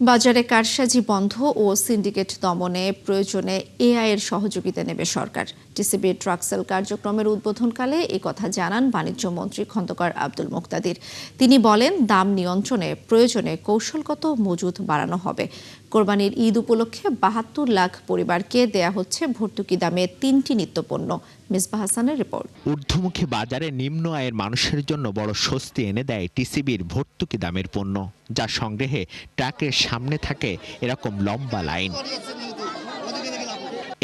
বাজারে কারসাজি বন্ধ ও সিন্ডিকেট দমনে প্রয়োজনে এআই এর সহযোগিতা নেবে সরকার। টিসিবি ট্রাকসেল কার্যক্রমের উদ্বোধনকালে কথা জানান বাণিজ্য মন্ত্রী খন্দকার আব্দুল মুক্তাদির। তিনি বলেন, দাম নিয়ন্ত্রণে প্রয়োজনে কৌশলগত মজুত বাড়ানো হবে। কোরবানির ঈদ উপলক্ষে ৭২ লাখ পরিবারকে দেয়া হচ্ছে ভর্তুকি দামে ৩টি নিত্যপণ্য। মিসবাহ হাসানের রিপোর্ট। ঊর্ধ্বমুখী বাজারে নিম্ন আয়ের মানুষের জন্য বড় স্বস্তি এনে দেয় টিসিবির ভর্তুকি দামের পণ্য, যা সংগ্রহে ট্রাকের সামনে থাকে এরকম লম্বা লাইন।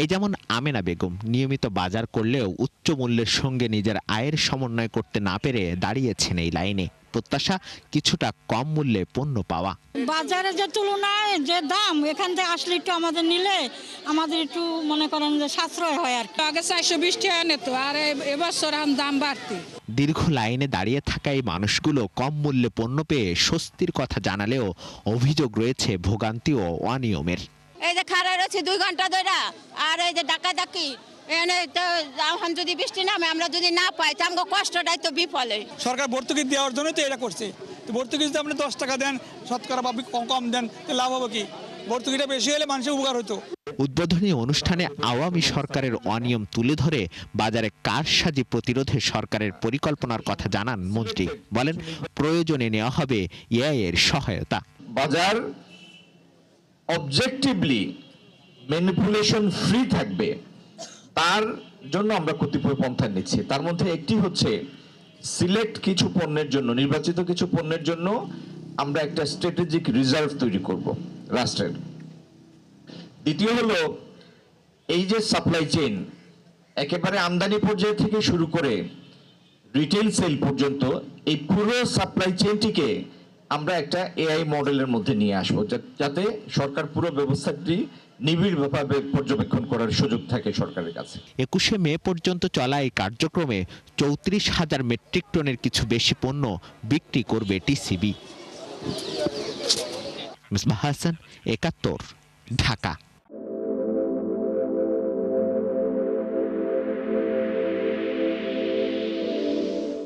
এই যেমন আমেনা বেগম নিয়মিত বাজার করলেও উচ্চ মূল্যের সঙ্গে নিজের আয়ের সমন্বয় করতে না পেরে দাঁড়িয়েছেন এই লাইনে। প্রত্যাশা কিছুটা কম মূল্যে পণ্য পাওয়া। বাজারে যে তুলনায় যে দাম, এখান থেকে আসলে একটু আমাদের নিলে আমাদের একটু মনে করেন যে সাশ্রয় হয়। আর আগে 420 টাকা নিত, আর এবছর দাম বাড়তি। দীর্ঘ লাইনে দাঁড়িয়ে থাকা এই মানুষগুলো কম মূল্যে পণ্য পেয়ে স্বস্তির কথা জানালেও অভিযোগ রয়েছে ভোগান্তি ও অনিয়মের। এই যে খাড়া রয়েছে 2 ঘন্টা ধরে, আর এই যে ডাকাডাকি এনে তো এখন যদি বৃষ্টি নামে আমরা যদি না পাই তো আমাকে কষ্টটাই তো বিফলে। সরকার ভর্তুকি দেওয়ার জন্য তো এটা করছে। তো ভর্তুকি যদি আপনি 10 টাকা দেন, শতকরা বা কম দেন, তো লাভ হবে কি? ভর্তুকিটা বেশি হলে মানুষের উপকার হতো। উদ্বোধনী অনুষ্ঠানে আওয়ামী সরকারের অনিয়ম তুলে ধরে বাজারে কারসাজি প্রতিরোধে সরকারের পরিকল্পনার কথা জানান মন্ত্রী। বলেন, প্রয়োজনে নেওয়া হবে এআই এর সহায়তা। বাজার অবজেক্টিভলি ম্যানিপুলেশন ফ্রি থাকবে, তার জন্য আমরা কতিপয় পন্থা নিচ্ছি। তার মধ্যে একটি হচ্ছে সিলেক্ট কিছু পণ্যের জন্য, নির্বাচিত কিছু পণ্যের জন্য আমরা একটা স্ট্র্যাটেজিক রিজার্ভ তৈরি করব রাষ্ট্রের। দ্বিতীয় হলো এই যে সাপ্লাই চেইন, একেবারে আমদানি পর্যায় থেকে শুরু করে রিটেল সেল পর্যন্ত এই পুরো সাপ্লাই চেইনটিকে আমরা একটা এআই মডেলের মধ্যে নিয়ে আসবো, যাতে সরকার পুরো ব্যবস্থাটি নিবিড়ভাবে পর্যবেক্ষণ করার সুযোগ থাকে সরকারের কাছে। 21শে মে পর্যন্ত চলা এই কার্যক্রমে ৩৪,০০০ মেট্রিক টনের কিছু বেশি পণ্য বিক্রি করবে টিসিবি। মিসবাহ হাসান, ৭১, ঢাকা।